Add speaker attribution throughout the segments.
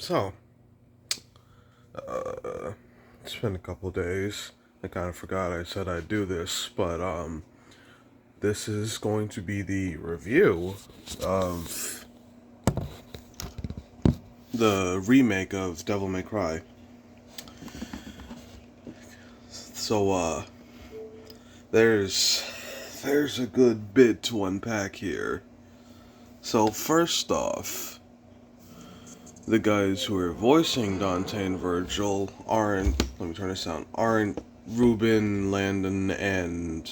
Speaker 1: So, it's been a couple days. I kind of forgot I said I'd do this, but this is going to be the review of the remake of Devil May Cry. So, there's a good bit to unpack here. So, first off, the guys who are voicing Dante and Vergil aren't Ruben, Landon, and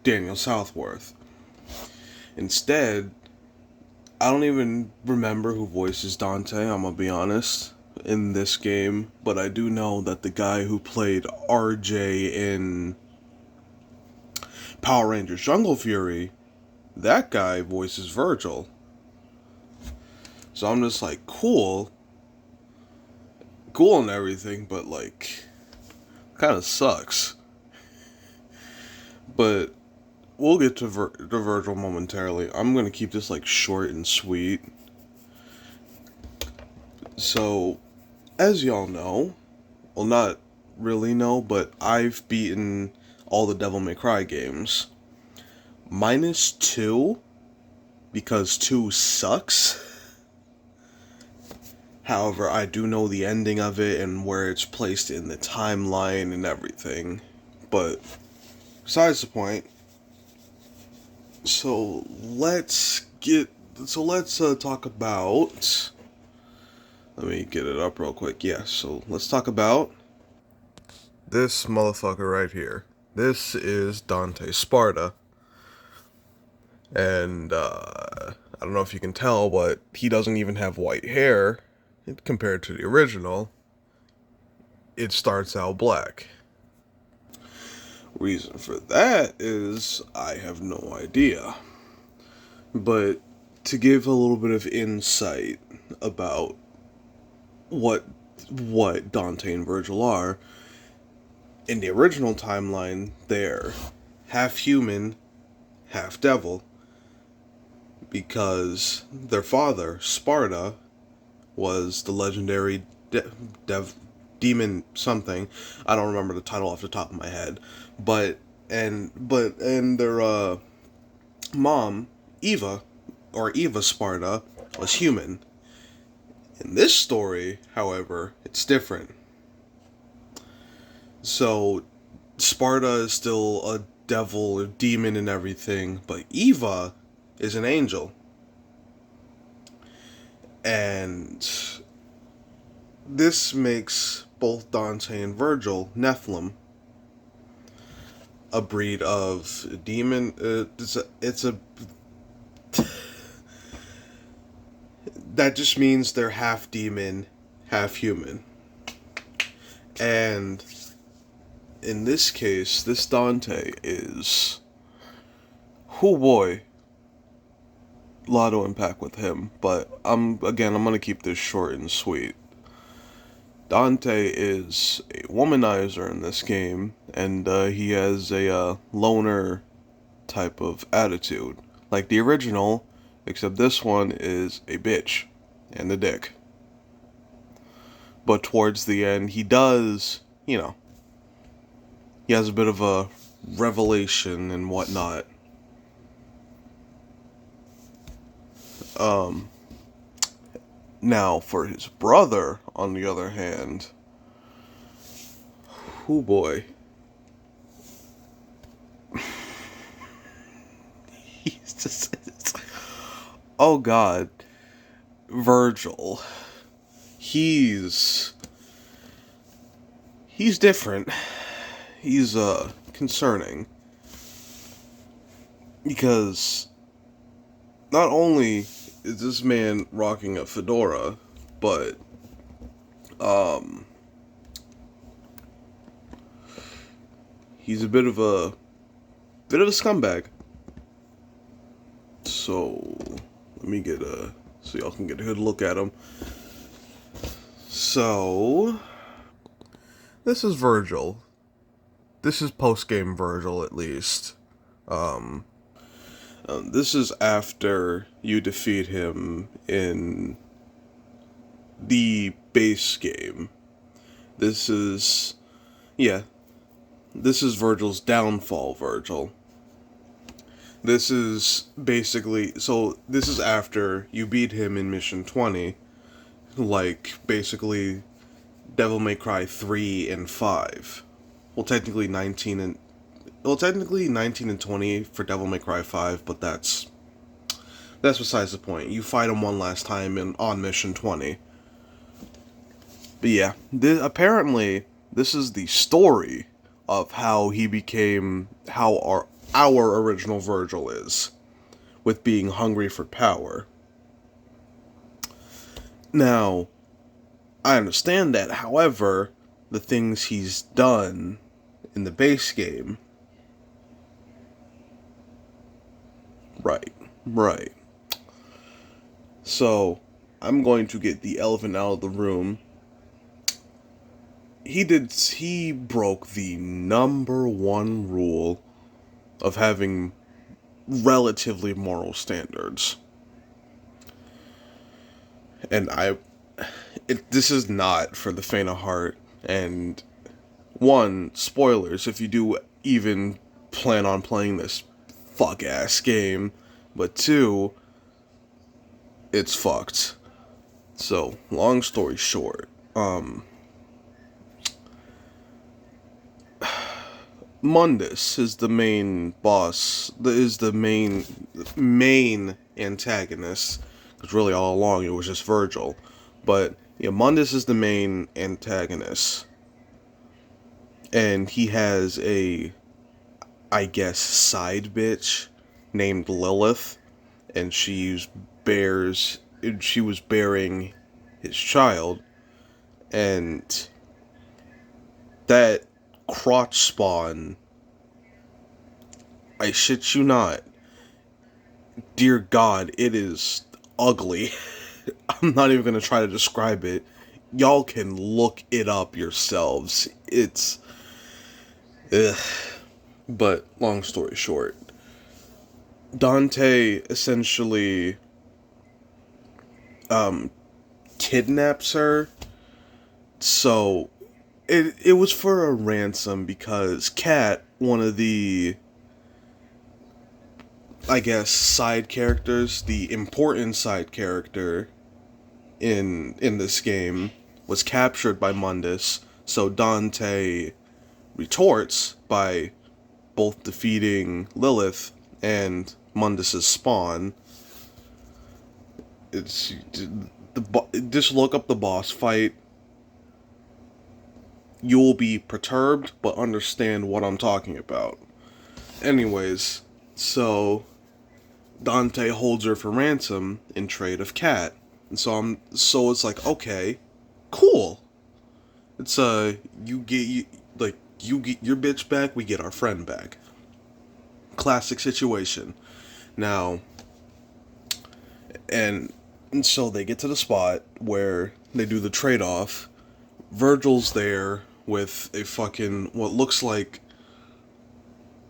Speaker 1: Daniel Southworth. Instead, I don't even remember who voices Dante, I'm gonna be honest, in this game, but I do know that the guy who played RJ in Power Rangers Jungle Fury, that guy voices Vergil. So I'm just like, cool and everything, but like, kind of sucks. But we'll get to Vergil momentarily. I'm gonna keep this like short and sweet. So, as y'all know, well, not really know, but I've beaten all the Devil May Cry games. Minus 2, because 2 sucks. However, I do know the ending of it and where it's placed in the timeline and everything. But, besides the point, let's talk about... Let me get it up real quick. Yeah, so let's talk about this motherfucker right here. This is Dante Sparta. And, I don't know if you can tell, but he doesn't even have white hair compared to the original. It starts out black. Reason for that is I have no idea. But to give a little bit of insight about what Dante and Vergil are, in the original timeline, they're half human, half devil, because their father, Sparta, was the legendary demon something. I don't remember the title off the top of my head, but their mom, Eva Sparta, was human. In this story, however, it's different. So, Sparta is still a devil, a demon and everything, but Eva is an angel. And this makes both Dante and Vergil Nephilim, a breed of demon. That just means they're half demon, half human. And in this case, this Dante is... oh boy. A lot to unpack with him, but I'm gonna keep this short and sweet. Dante is a womanizer in this game, and he has a loner type of attitude. Like the original, except this one is a bitch and a dick. But towards the end, he does, he has a bit of a revelation and whatnot. Now, for his brother, on the other hand, oh boy. He's just... oh god. Vergil. He's different. He's, concerning. Because not only is this man rocking a fedora, but, he's a bit of a scumbag. So, let me get so y'all can get a good look at him. So, this is Vergil. This is post-game Vergil, at least. This is after you defeat him in the base game. This is, yeah, this is Vergil's downfall, Vergil. This is basically, so this is after you beat him in Mission 20, like, basically, Devil May Cry 3 and 5. Well, technically 19 and 20 for Devil May Cry 5, but that's besides the point. You fight him one last time on Mission 20. But yeah, apparently this is the story of how he became, how our original Vergil is, with being hungry for power. Now, I understand that, however, the things he's done in the base game... Right. So, I'm going to get the elephant out of the room. He broke the number one rule of having relatively moral standards. And this is not for the faint of heart. And one, spoilers, if you do even plan on playing this fuck-ass game. But two, it's fucked. So, long story short, Mundus is the main boss, is the main antagonist, because really all along it was just Vergil. But, yeah, Mundus is the main antagonist. And he has a, I guess, side bitch named Lilith, and she was bearing his child, and that crotch spawn, I shit you not, dear God, it is ugly. I'm not even gonna try to describe it. Y'all can look it up yourselves. It's... ugh. But, long story short, Dante essentially kidnaps her. So it was for a ransom because Kat, one of the, I guess, side characters, the important side character in this game, was captured by Mundus. So Dante retorts by both defeating Lilith and Mundus's spawn. It's just look up the boss fight. You'll be perturbed, but understand what I'm talking about. Anyways, so Dante holds her for ransom in trade of Kat, and so it's like, okay, cool. It's you get your bitch back, we get our friend back. Classic situation. Now, and so they get to the spot where they do the trade-off. Vergil's there with a fucking, what looks like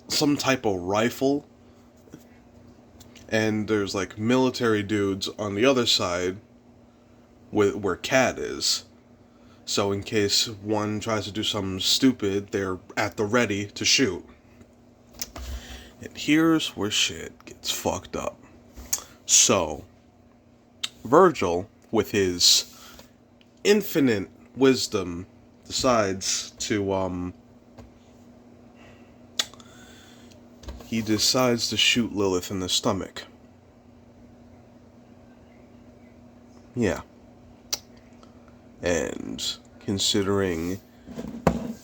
Speaker 1: some type of rifle, and there's like military dudes on the other side where Kat is. So in case one tries to do something stupid, they're at the ready to shoot. And here's where shit gets fucked up. So, Vergil, with his infinite wisdom, decides to, he decides to shoot Lilith in the stomach. Yeah. And considering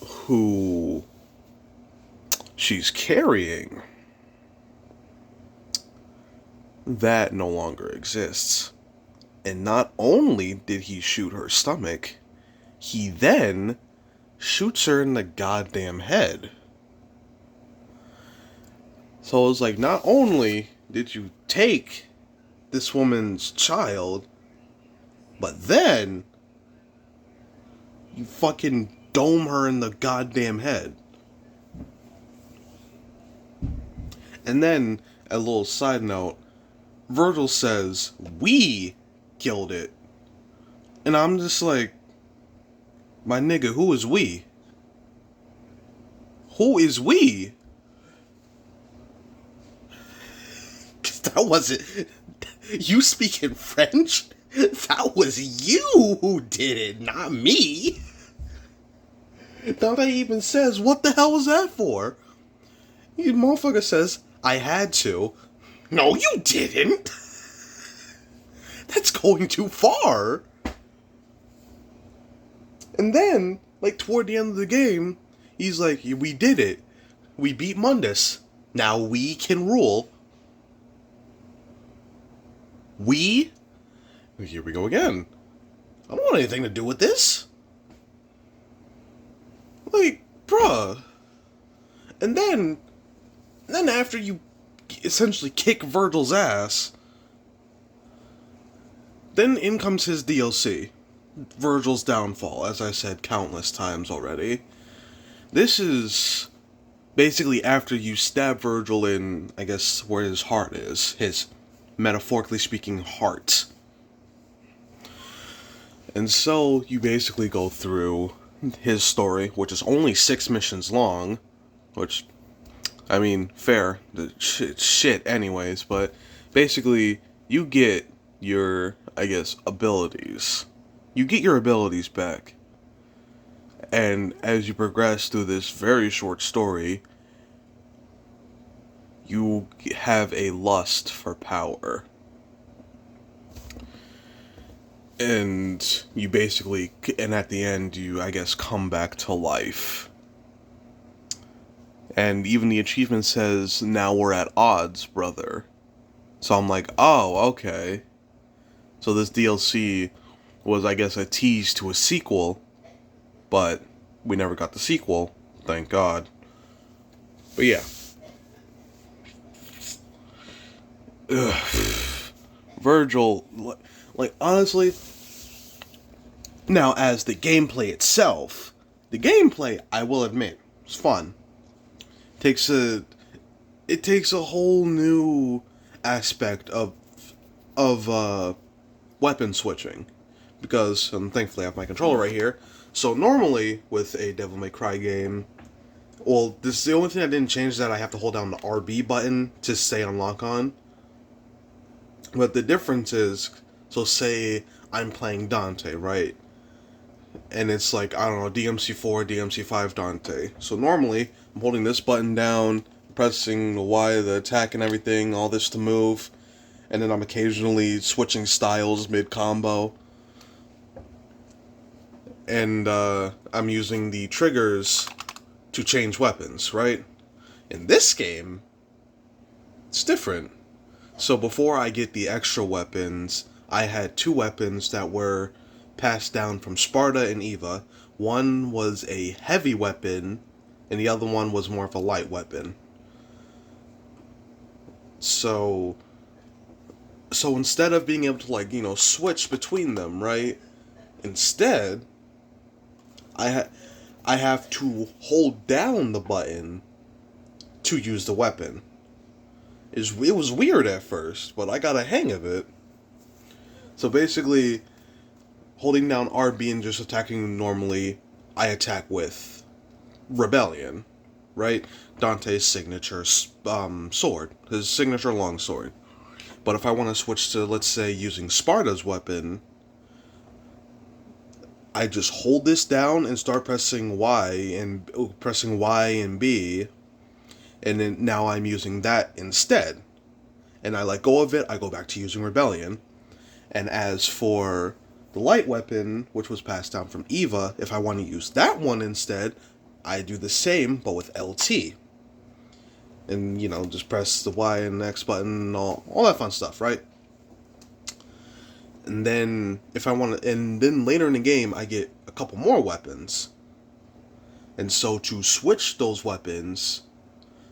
Speaker 1: who she's carrying, that no longer exists. And not only did he shoot her stomach, he then shoots her in the goddamn head. So it was like, not only did you take this woman's child, but then you fucking dome her in the goddamn head. And then, a little side note, Vergil says, we killed it. And I'm just like, my nigga, who is we? Who is we? That wasn't... You speaking French? That was you who did it, not me. Dante even says, what the hell was that for? You motherfucker says, I had to. No, you didn't. That's going too far. And then, like, toward the end of the game, he's like, we did it. We beat Mundus. Now we can rule. We? Here we go again. I don't want anything to do with this. Like, bruh. And then after you essentially kick Vergil's ass, then in comes his DLC. Vergil's downfall, as I said countless times already. This is basically after you stab Vergil in, I guess, where his heart is. His, metaphorically speaking, heart. And so you basically go through his story, which is only 6 missions long, which, I mean, fair, shit anyways, but basically you get your, I guess, abilities. You get your abilities back. And as you progress through this very short story, you have a lust for power. And you basically, and at the end, you, I guess, come back to life. And even the achievement says, now we're at odds, brother. So I'm like, oh, okay. So this DLC was, I guess, a tease to a sequel, but we never got the sequel, thank God. But yeah. Ugh. Vergil, like, honestly, now as the gameplay itself, the gameplay, I will admit, is fun. It takes a whole new aspect of weapon switching, because thankfully I have my controller right here. So normally with a Devil May Cry game, well, this is the only thing I didn't change, is that I have to hold down the RB button to stay on lock on. But the difference is, so say I'm playing Dante, right? And it's like, I don't know, DmC4, DmC5 Dante. So normally, I'm holding this button down, pressing the Y, the attack and everything, all this to move. And then I'm occasionally switching styles mid-combo. And I'm using the triggers to change weapons, right? In this game, it's different. So before I get the extra weapons, I had 2 weapons that were passed down from Sparta and Eva. One was a heavy weapon, and the other one was more of a light weapon. So instead of being able to, like, you know, switch between them, right? Instead, I have to hold down the button to use the weapon. It was weird at first, but I got a hang of it. So basically, holding down RB and just attacking normally, I attack with Rebellion, right? Dante's signature sword, his signature longsword. But if I want to switch to, let's say, using Sparta's weapon, I just hold this down and start pressing Y and B, and then now I'm using that instead. And I let go of it, I go back to using Rebellion. And as for the light weapon, which was passed down from Eva, if I want to use that one instead, I do the same, but with LT. And, you know, just press the Y and X button and all that fun stuff, right? And then, and then later in the game, I get a couple more weapons. And so to switch those weapons,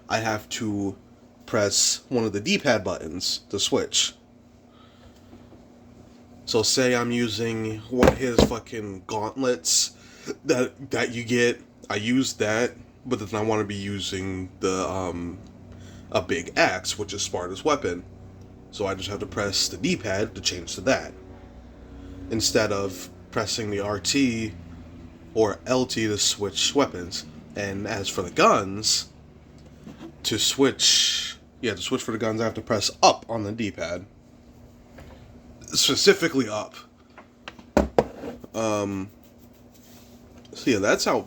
Speaker 1: I have to press one of the D-pad buttons to switch. So say I'm using one of his fucking gauntlets that you get, I use that, but then I want to be using the a big axe, which is Sparta's weapon. So I just have to press the D-pad to change to that, instead of pressing the RT or LT to switch weapons. And as for the guns, to switch for the guns, I have to press up on the D-pad. Specifically up. So yeah, that's how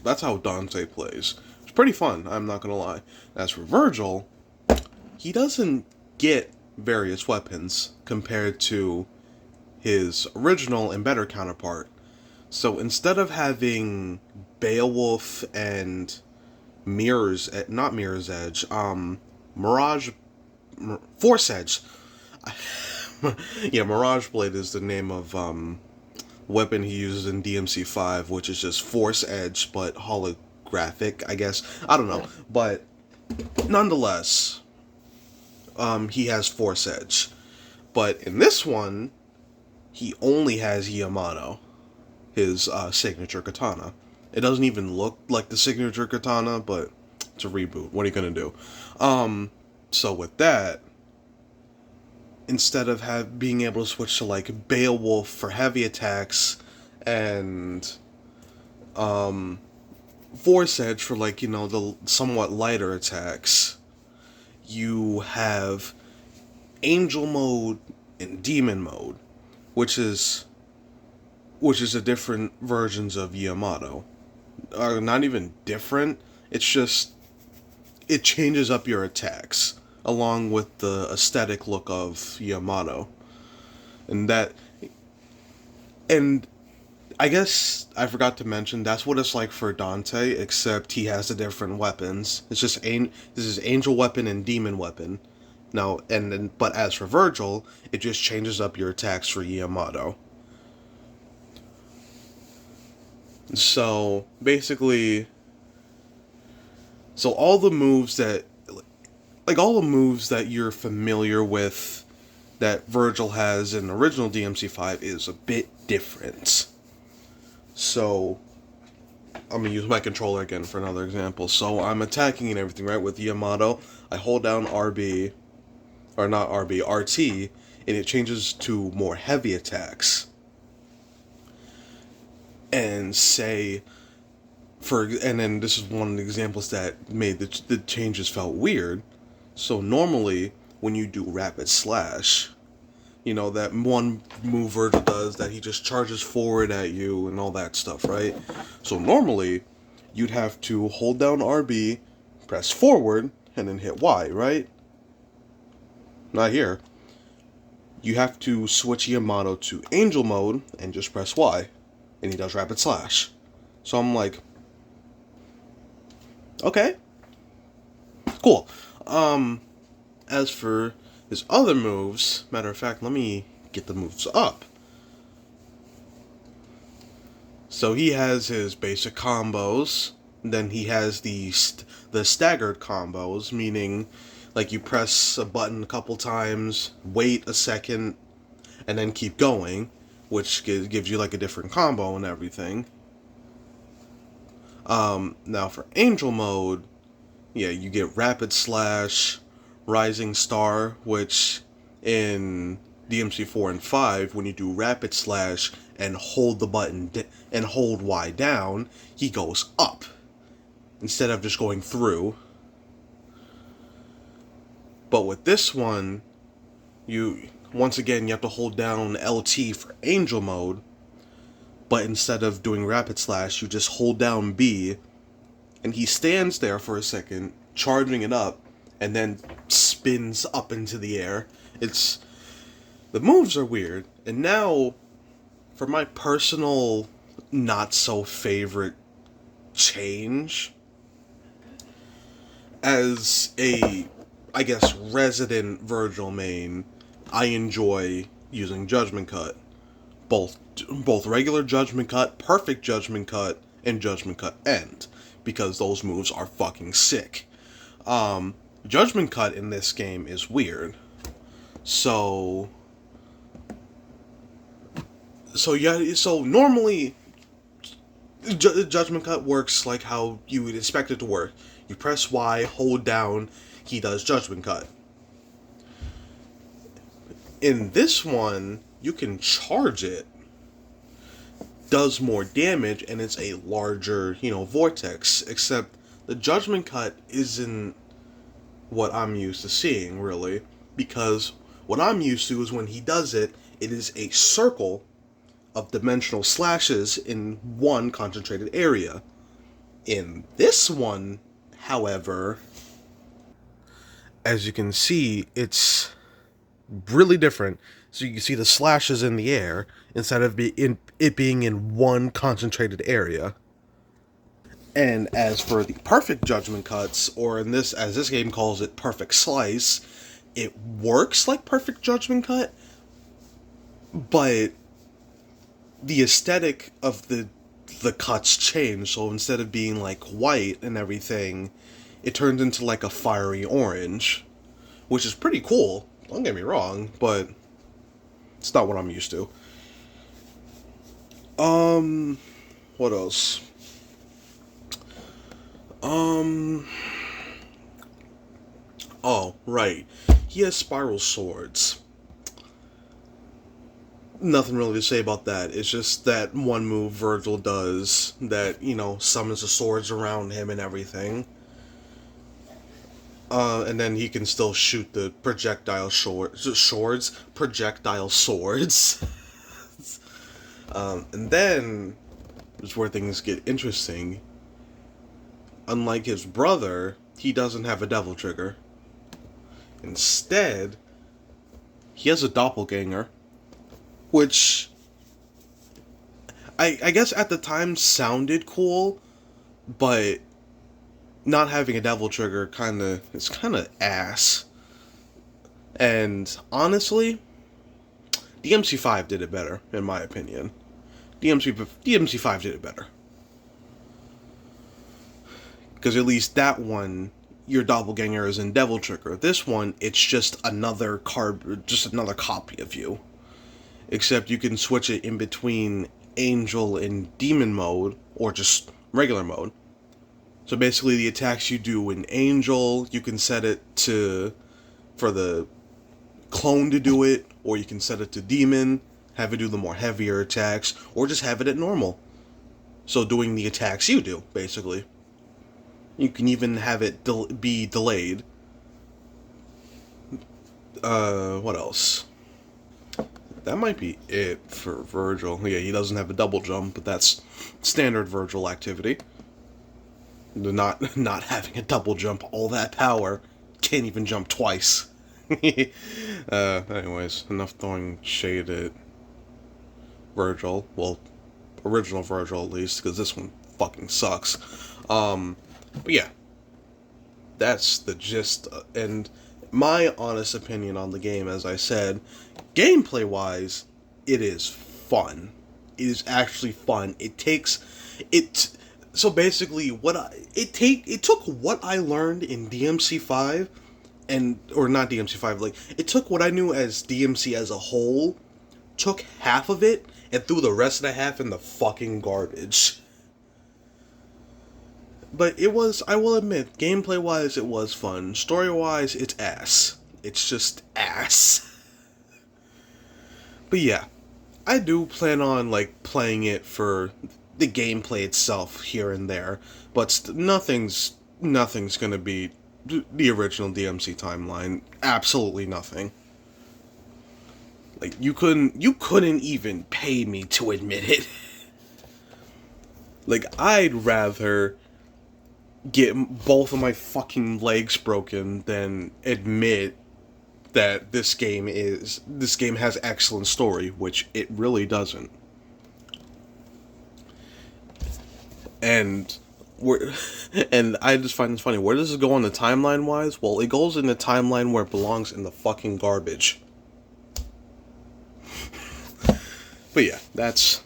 Speaker 1: that's how Dante plays. It's pretty fun, I'm not gonna lie. As for Vergil, he doesn't get various weapons compared to his original and better counterpart. So instead of having Beowulf and not Mirror's Edge, Force Edge. Yeah, Mirage Blade is the name of weapon he uses in DmC 5, which is just Force Edge, but holographic, I guess. I don't know. But nonetheless, he has Force Edge. But in this one, he only has Yamato, his signature katana. It doesn't even look like the signature katana, but it's a reboot. What are you going to do? So with that, instead of being able to switch to like Beowulf for heavy attacks and Force Edge for like, the somewhat lighter attacks, you have Angel mode and Demon mode, which is the different versions of Yamato. Not even different, it's just it changes up your attacks along with the aesthetic look of Yamato. And I guess I forgot to mention, that's what it's like for Dante, except he has the different weapons. It's just this is Angel weapon and Demon weapon. Now, but as for Vergil, it just changes up your attacks for Yamato. So basically, all the moves that you're familiar with that Vergil has in original DmC 5 is a bit different. So I'm gonna use my controller again for another example. So I'm attacking and everything, right? With Yamato, I hold down RT, and it changes to more heavy attacks. And then this is one of the examples that made the changes felt weird. So normally, when you do rapid slash, that one move Vergil does that he just charges forward at you and all that stuff, right? So normally, you'd have to hold down RB, press forward, and then hit Y, right? Not here. You have to switch Yamato to Angel mode and just press Y, and he does rapid slash. So I'm like, okay, cool. As for his other moves, matter of fact, let me get the moves up. So he has his basic combos, then he has the staggered combos, meaning like you press a button a couple times, wait a second, and then keep going, which gives you like a different combo and everything. Now for Angel mode, yeah, you get Rapid Slash, Rising Star, which in DmC 4 and 5, when you do Rapid Slash and hold the button and hold Y down, he goes up instead of just going through. But with this one, once again you have to hold down LT for Angel mode, but instead of doing Rapid Slash, you just hold down B, and he stands there for a second, charging it up, and then spins up into the air. The moves are weird. And now, for my personal not-so-favorite change, as a, I guess, resident Vergil main, I enjoy using Judgment Cut. Both regular Judgment Cut, perfect Judgment Cut, and Judgment Cut End, because those moves are fucking sick. Judgment Cut in this game is weird. So normally Judgment Cut works like how you would expect it to work. You press Y, hold down, he does Judgment Cut. In this one, you can charge it, does more damage and it's a larger, vortex. Except the Judgment Cut isn't what I'm used to seeing, really. Because what I'm used to is when he does it, it is a circle of dimensional slashes in one concentrated area. In this one, however, as you can see, it's really different. So you can see the slashes in the air instead of it being in one concentrated area. And as for the perfect Judgment Cuts, or in this, as this game calls it, perfect slice, it works like perfect Judgment Cut, but the aesthetic of the cuts change. So instead of being like white and everything, it turns into like a fiery orange, which is pretty cool. Don't get me wrong, but it's not what I'm used to. What else? Oh, right. He has spiral swords. Nothing really to say about that. It's just that one move Vergil does that, summons the swords around him and everything. And then he can still shoot the projectile projectile swords. And then is where things get interesting. Unlike his brother, he doesn't have a devil trigger. Instead, he has a doppelganger, which I guess at the time sounded cool, but not having a devil trigger it's kind of ass. And honestly, DmC 5 did it better, in my opinion. DmC 5 did it better. Because at least that one, your doppelganger is in devil trigger. This one, it's just another copy of you. Except you can switch it in between angel and demon mode, or just regular mode. So basically the attacks you do in angel, you can set it for the clone to do it, or you can set it to demon, have it do the more heavier attacks, or just have it at normal. So doing the attacks you do, basically. You can even have it be delayed. What else? That might be it for Vergil. Yeah, he doesn't have a double jump, but that's standard Vergil activity. Not having a double jump, all that power, can't even jump twice. Anyways, enough throwing shade at Vergil. Well, original Vergil at least, because this one fucking sucks. But yeah, that's the gist. And my honest opinion on the game, as I said, gameplay-wise, it is fun. It is actually fun. So basically, it took what I learned in DmC 5, or not DmC 5, like, it took what I knew as DmC as a whole, took half of it, and threw the rest of the half in the fucking garbage. But it was, I will admit, gameplay-wise, it was fun. Story-wise, it's ass. It's just ass. But yeah, I do plan on, like, playing it for the gameplay itself here and there. But nothing's gonna be the original DmC timeline. Absolutely nothing. Like, you couldn't even pay me to admit it. Like, I'd rather get both of my fucking legs broken than admit that this game has excellent story, which it really doesn't. And I just find this funny. Where does it go on the timeline wise? Well, it goes in the timeline where it belongs, in the fucking garbage. But yeah, that's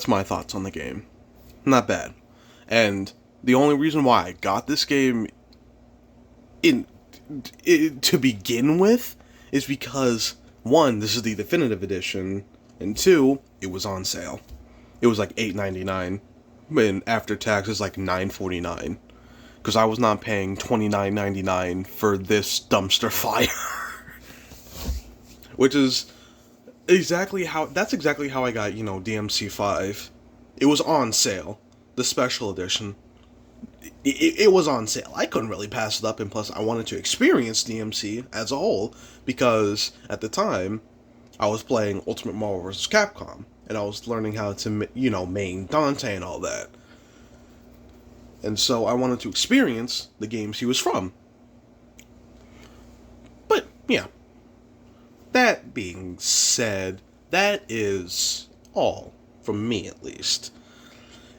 Speaker 1: my thoughts on the game. Not bad. And the only reason why I got this game to begin with is because, one, this is the definitive edition, and two, it was on sale. It was like $8.99, and after tax it's like $9.49, because I was not paying $29.99 for this dumpster fire. Which is That's exactly how I got, DMC 5. It was on sale, the special edition. It was on sale. I couldn't really pass it up, and plus I wanted to experience DMC as a whole because at the time I was playing Ultimate Marvel vs. Capcom and I was learning how to, main Dante and all that. And so I wanted to experience the games he was from. But yeah, that being said, that is all from me at least.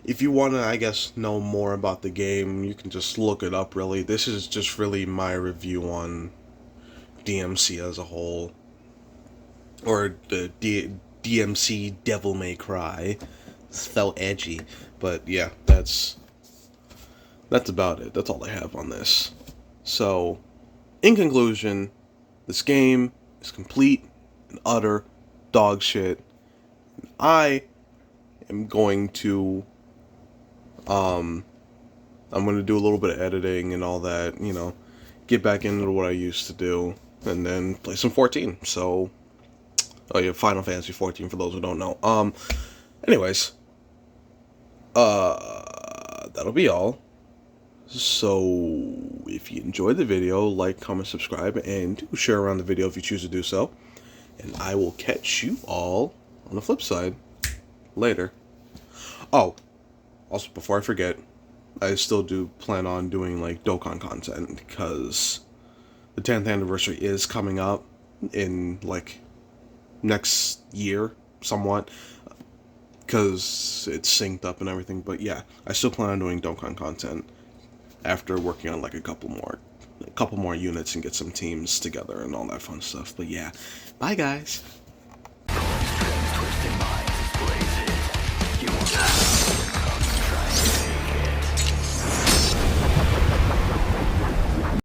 Speaker 1: If you want to, I guess, know more about the game, you can just look it up, really. This is just really my review on DMC as a whole. Or the DMC Devil May Cry. It's so edgy. But yeah, that's about it. That's all I have on this. So, in conclusion, this game is complete and utter dog shit. I am going to I'm going to do a little bit of editing and all that, get back into what I used to do, and then play some 14. So, oh yeah, Final Fantasy 14 for those who don't know. Anyways, that'll be all. So, if you enjoyed the video, like, comment, subscribe, and do share around the video if you choose to do so. And I will catch you all on the flip side. Later. Oh, also, before I forget, I still do plan on doing, Dokkan content, because the 10th anniversary is coming up in, next year, somewhat, because it's synced up and everything, but yeah, I still plan on doing Dokkan content after working on, a couple more units and get some teams together and all that fun stuff, but yeah, bye guys!